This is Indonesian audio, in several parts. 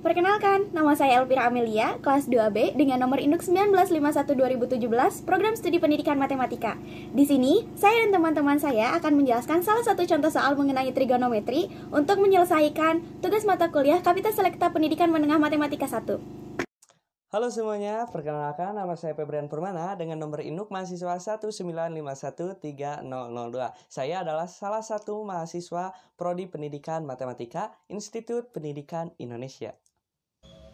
Perkenalkan, nama saya Elvira Amelia, kelas 2B dengan nomor induk 1951-2017, Program Studi Pendidikan Matematika. Di sini, saya dan teman-teman saya akan menjelaskan salah satu contoh soal mengenai trigonometri untuk menyelesaikan tugas mata kuliah Kapita Selekta Pendidikan Menengah Matematika 1. Halo semuanya, perkenalkan nama saya Febrian Permana dengan nomor induk mahasiswa 1951302. Saya adalah salah satu mahasiswa Prodi Pendidikan Matematika Institut Pendidikan Indonesia.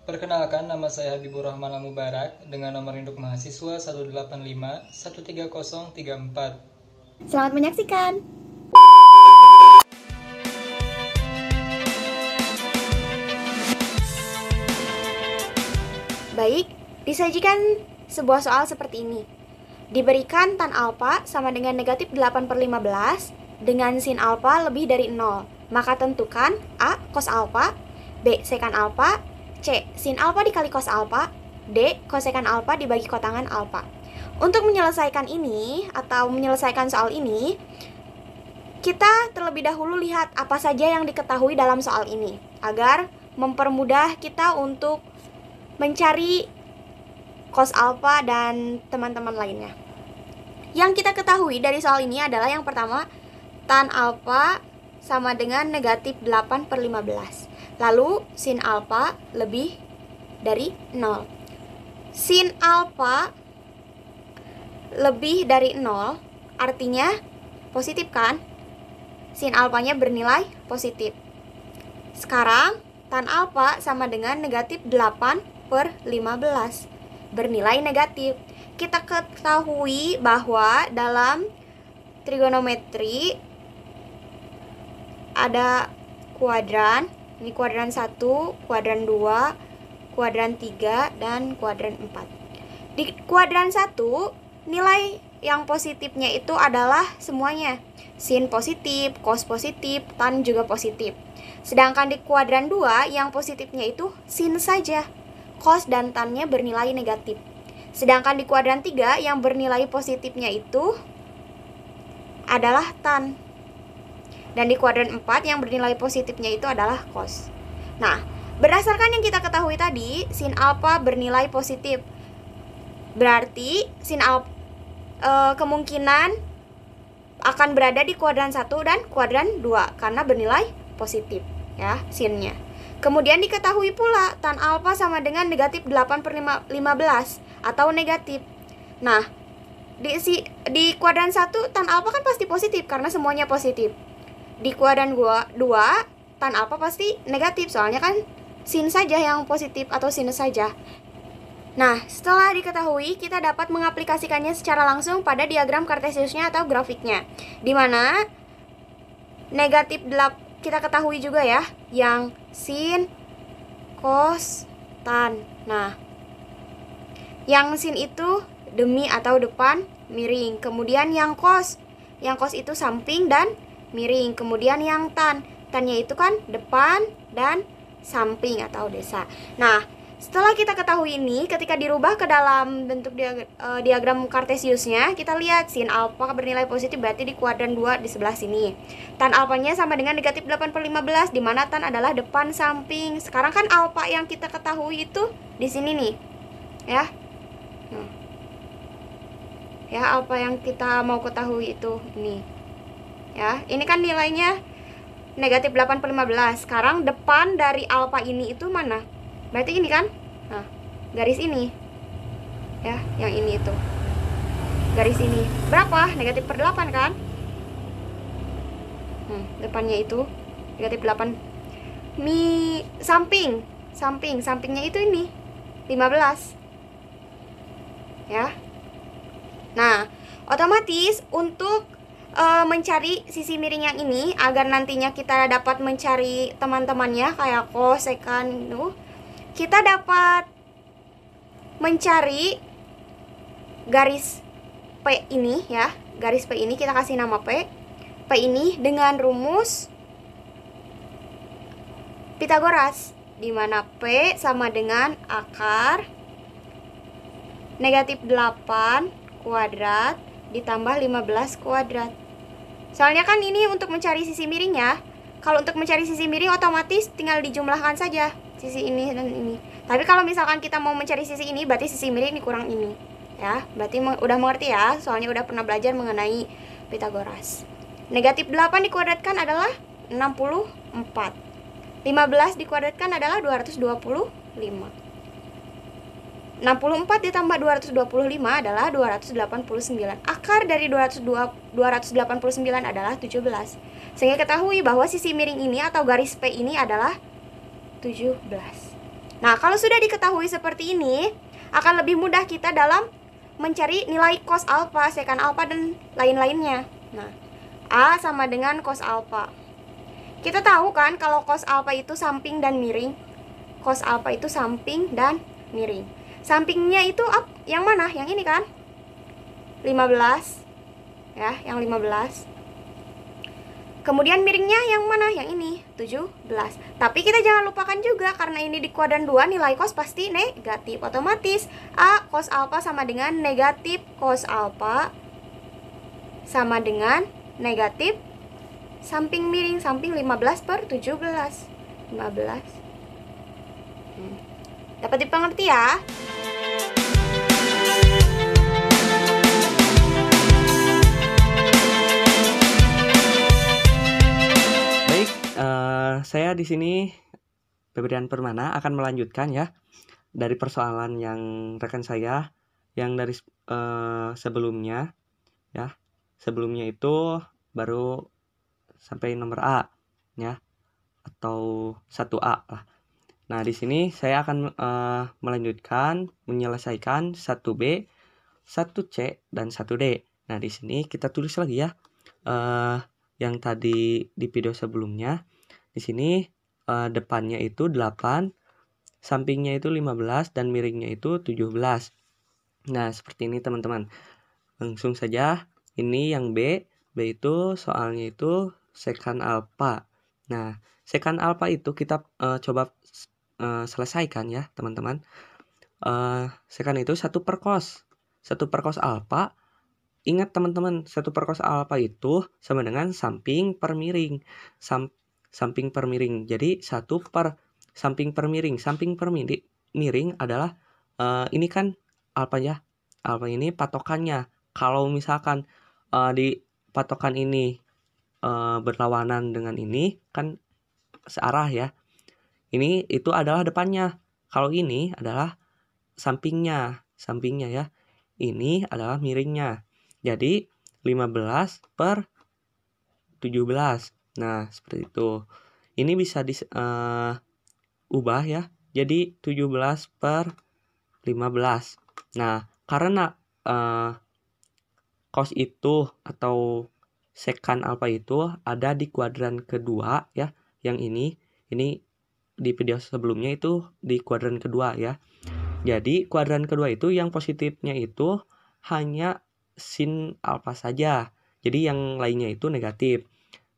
Perkenalkan, nama saya Habibur Rahman Mubarak dengan nomor induk mahasiswa 185-13034. Selamat menyaksikan! Baik, disajikan sebuah soal seperti ini. Diberikan tan alfa sama dengan negatif 8/15 dengan sin alfa lebih dari 0. Maka tentukan A. Cos alfa, B. Sekan alfa, C. Sin alfa dikali cos alfa, D. Kosekan alfa dibagi kotangan alfa. Untuk menyelesaikan ini atau menyelesaikan soal ini, kita terlebih dahulu lihat apa saja yang diketahui dalam soal ini agar mempermudah kita untuk mencari cos alfa dan teman-teman lainnya. Yang kita ketahui dari soal ini adalah yang pertama, tan alfa sama dengan negatif 8/15. Lalu sin alfa lebih dari 0. Sin alfa lebih dari 0 artinya positif kan? Sin alfanya bernilai positif. Sekarang tan alfa sama dengan negatif 8/15 bernilai negatif. Kita ketahui bahwa dalam trigonometri ada kuadran. Ini kuadran 1, kuadran 2, kuadran 3, dan kuadran 4. Di kuadran 1, nilai yang positifnya itu adalah semuanya. Sin positif, cos positif, tan juga positif. Sedangkan di kuadran 2, yang positifnya itu sin saja. Cos dan tannya bernilai negatif. Sedangkan di kuadran 3, yang bernilai positifnya itu adalah tan. Dan di kuadran 4 yang bernilai positifnya itu adalah cos. Nah, berdasarkan yang kita ketahui tadi, sin alfa bernilai positif. Berarti sin alfa kemungkinan akan berada di kuadran 1 dan kuadran 2 karena bernilai positif ya, sinnya. Kemudian diketahui pula tan alfa sama dengan negatif 8/15 atau negatif. Nah, di kuadran 1 tan alfa kan pasti positif karena semuanya positif. Di kuadran 2 tan alfa pasti negatif soalnya kan sin saja yang positif atau sinus saja. Nah, setelah diketahui, kita dapat mengaplikasikannya secara langsung pada diagram kartesiusnya atau grafiknya. Di mana negatif kita ketahui juga ya, yang sin, cos, tan. Nah, yang sin itu demi atau depan miring. Kemudian yang cos itu samping dan miring. Kemudian yang tannya itu kan depan dan samping atau desa. Nah, setelah kita ketahui ini, ketika dirubah ke dalam bentuk diagram kartesiusnya, kita lihat sin alfa bernilai positif berarti di kuadran 2 di sebelah sini. Tan alfanya sama dengan negatif 8/15 di mana tan adalah depan samping. Sekarang kan alfa yang kita ketahui itu di sini nih. Ya. Ya, alfa yang kita mau ketahui itu ini. Ya, ini kan nilainya negatif 8/15. Sekarang depan dari alfa ini itu mana? Berarti ini kan? Nah, garis ini. Ya, yang ini itu. Garis ini. Berapa? Negatif per 8 kan? Depannya itu negatif 8. Sampingnya itu ini 15. Ya. Nah, otomatis untuk mencari sisi miring yang ini agar nantinya kita dapat mencari teman-temannya kayak cos, sekan itu, kita dapat mencari garis P ini ya. Garis P ini kita kasih nama P. P ini dengan rumus Pitagoras di mana P sama dengan akar negatif 8 kuadrat ditambah 15 kuadrat. Soalnya kan ini untuk mencari sisi miringnya. Kalau untuk mencari sisi miring otomatis tinggal dijumlahkan saja. Sisi ini dan ini. Tapi kalau misalkan kita mau mencari sisi ini, berarti sisi miring dikurang ini. Ya, berarti udah mengerti ya, soalnya udah pernah belajar mengenai Pitagoras. Negatif 8 dikuadratkan adalah 64. 15 dikuadratkan adalah 225. 64 ditambah 225 adalah 289. Akar dari 289 adalah 17. Sehingga ketahui bahwa sisi miring ini atau garis P ini adalah 17. Nah, kalau sudah diketahui seperti ini, akan lebih mudah kita dalam mencari nilai cos alfa, sekan alfa, dan lain-lainnya. Nah, A sama dengan cos alfa. Kita tahu kan kalau cos alfa itu samping dan miring. Cos alfa itu samping dan miring. Sampingnya itu yang mana? Yang ini kan? 15. Ya, yang 15. Kemudian miringnya yang mana? Yang ini, 17. Tapi kita jangan lupakan juga, karena ini di kuadran 2, nilai cos pasti negatif. Otomatis A cos alfa sama dengan negatif cos alfa sama dengan negatif samping miring, samping 15 per 17. 15. Dapat dipengerti ya? Saya di sini Febrian Permana akan melanjutkan ya dari persoalan yang rekan saya yang dari sebelumnya ya. Sebelumnya itu baru sampai nomor A ya, atau 1A lah. Nah, di sini saya akan melanjutkan menyelesaikan 1B, 1C dan 1D. Nah, di sini kita tulis lagi ya. Yang tadi di video sebelumnya, di sini depannya itu 8, sampingnya itu 15 dan miringnya itu 17. Nah, seperti ini teman-teman. Langsung saja, ini yang B itu soalnya itu sekan alfa. Nah, sekan alfa itu kita coba selesaikan ya teman-teman. Sekan itu 1 per cos. 1 per cos alfa. Ingat teman-teman, 1 per cos alfa itu sama dengan samping per miring. Samping per miring. Jadi 1 per samping per miring. Samping per miring adalah ini kan alfa ya. Alfa ini patokannya. Kalau misalkan di patokan ini berlawanan dengan ini kan searah ya. Ini itu adalah depannya. Kalau ini adalah sampingnya ya. Ini adalah miringnya. Jadi 15 per 17. Nah, seperti itu. Ini bisa ubah ya. Jadi 17 per 15. Nah, karena cos itu atau sekan alfa itu ada di kuadran kedua ya. Yang ini di video sebelumnya itu di kuadran kedua ya. Jadi kuadran kedua itu yang positifnya itu hanya sin alfa saja. Jadi yang lainnya itu negatif.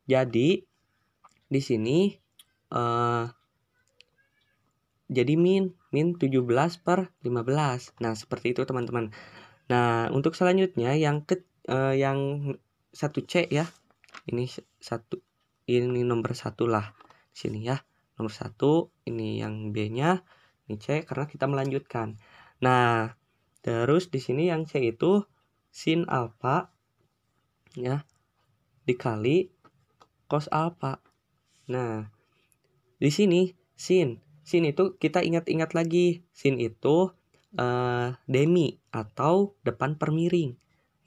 Jadi di sini jadi min 17 per 15. Nah, seperti itu teman-teman. Nah, untuk selanjutnya yang 1C ya. Ini nomor 1 lah. Di sini ya. Nomor 1, ini yang B-nya, ini C karena kita melanjutkan. Nah, terus di sini yang C itu sin alfa ya dikali cos alfa. Nah, di sini sin itu kita ingat-ingat lagi. Sin itu demi atau depan per miring.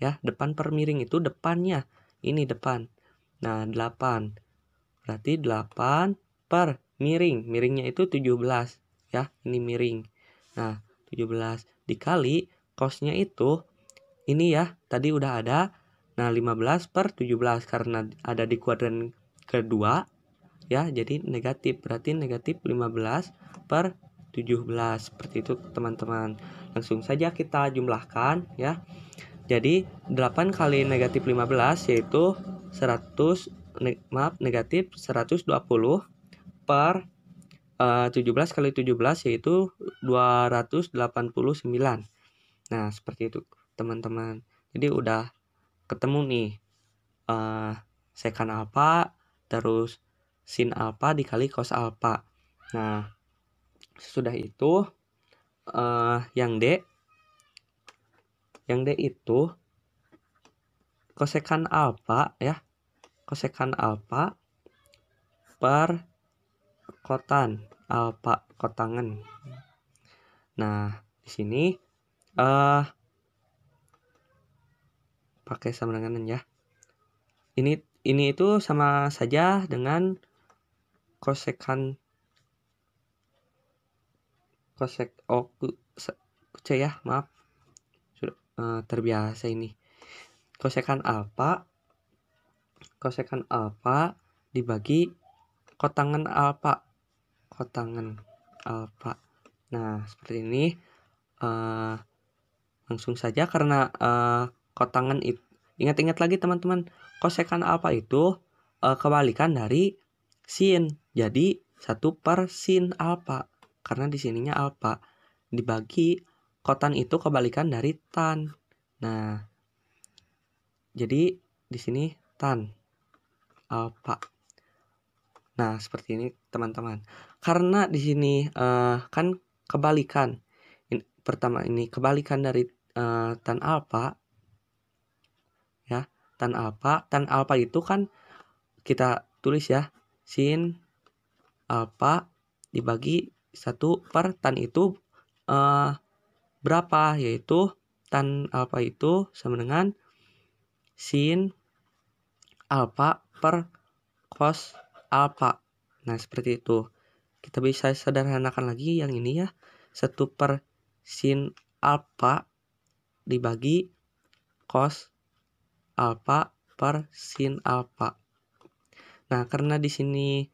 Ya, depan per miring itu depannya. Ini depan. Nah, 8. Berarti 8 per miring. Miringnya itu 17. Ya, ini miring. Nah, 17 dikali cosnya itu ini ya, tadi udah ada. Nah, 15 per 17 karena ada di kuadran kedua ya, jadi negatif. Berarti negatif 15 per 17. Seperti itu teman-teman. Langsung saja kita jumlahkan ya. Jadi 8 kali negatif 15 yaitu negatif 120 per 17 kali 17 yaitu 289. Nah, seperti itu teman-teman. Jadi udah ketemu nih sekan alfa terus sin alfa dikali cos alfa. Nah, Sesudah itu yang D itu kosekan alfa ya. Kosekan alfa per kotangan. Nah, di sini pakai sama dengan ya. Ini itu sama saja dengan kosekan C ya, maaf. Sudah terbiasa ini. Kosekan alfa dibagi kotangan alfa. Nah, seperti ini. Langsung saja karena kotangan itu, ingat-ingat lagi teman-teman, kosekan alfa itu kebalikan dari sin. Jadi 1 per sin alfa. Karena di sininya alfa dibagi kotan itu kebalikan dari tan. Nah, jadi di sini tan alfa. Nah, seperti ini teman-teman. Karena di sini kan kebalikan. Pertama ini kebalikan dari tan alfa ya. Tan alfa itu kan kita tulis ya, sin alfa dibagi 1 per tan itu berapa, yaitu tan alfa itu sama dengan sin alfa per cos alfa. Nah, seperti itu. Kita bisa sederhanakan lagi yang ini ya. 1 per sin alfa dibagi cos alfa per sin alfa. Nah, karena di sini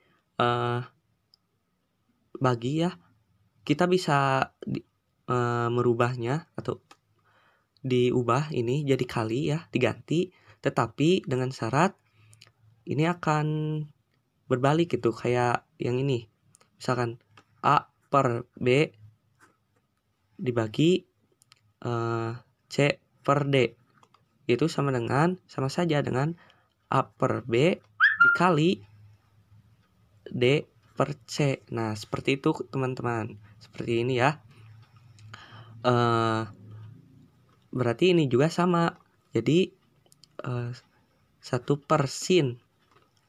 bagi ya, kita bisa merubahnya atau diubah ini jadi kali ya, diganti, tetapi dengan syarat ini akan berbalik gitu, kayak yang ini. Misalkan A per B dibagi C per D, itu sama saja dengan A per B dikali D per C. Nah, seperti itu teman-teman. Seperti ini ya. Berarti ini juga sama. Jadi 1 per sin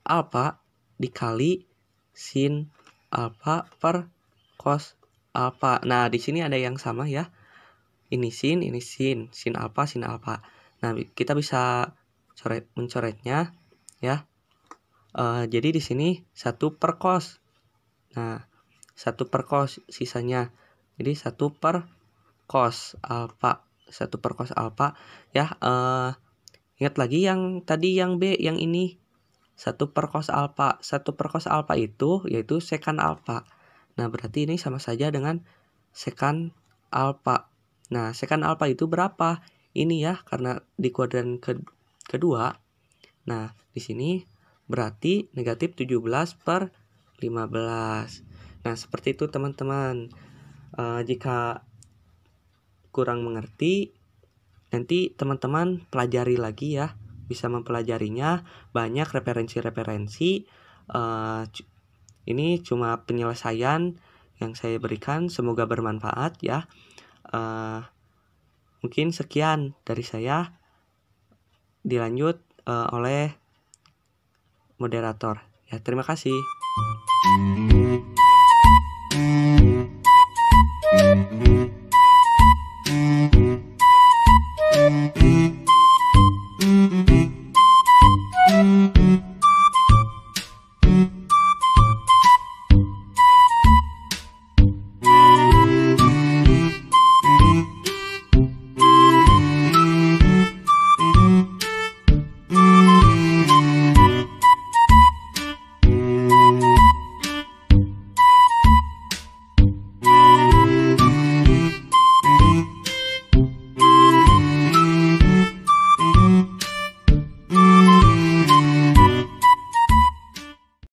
alfa dikali sin alfa per cos alfa. Nah, di sini ada yang sama ya. Ini sin alfa, sin alfa. Nah, kita bisa mencoretnya ya. Jadi di sini 1 per cos. Nah, 1 per cos sisanya. Jadi 1 per cos alfa. 1 per cos alfa ya. Ingat lagi yang tadi yang B, yang ini 1 per cos alfa. 1 per cos alfa itu yaitu sekan alfa. Nah, berarti ini sama saja dengan sekan alfa. Nah, sekan alfa itu berapa? Ini ya, karena di kuadran kedua. Nah, di sini berarti negatif 17 per 15. Nah, seperti itu teman-teman. Jika kurang mengerti, nanti teman-teman pelajari lagi ya. Bisa mempelajarinya, banyak referensi-referensi. Ini cuma penyelesaian yang saya berikan, semoga bermanfaat ya. Mungkin sekian dari saya, dilanjut oleh moderator ya. Terima kasih.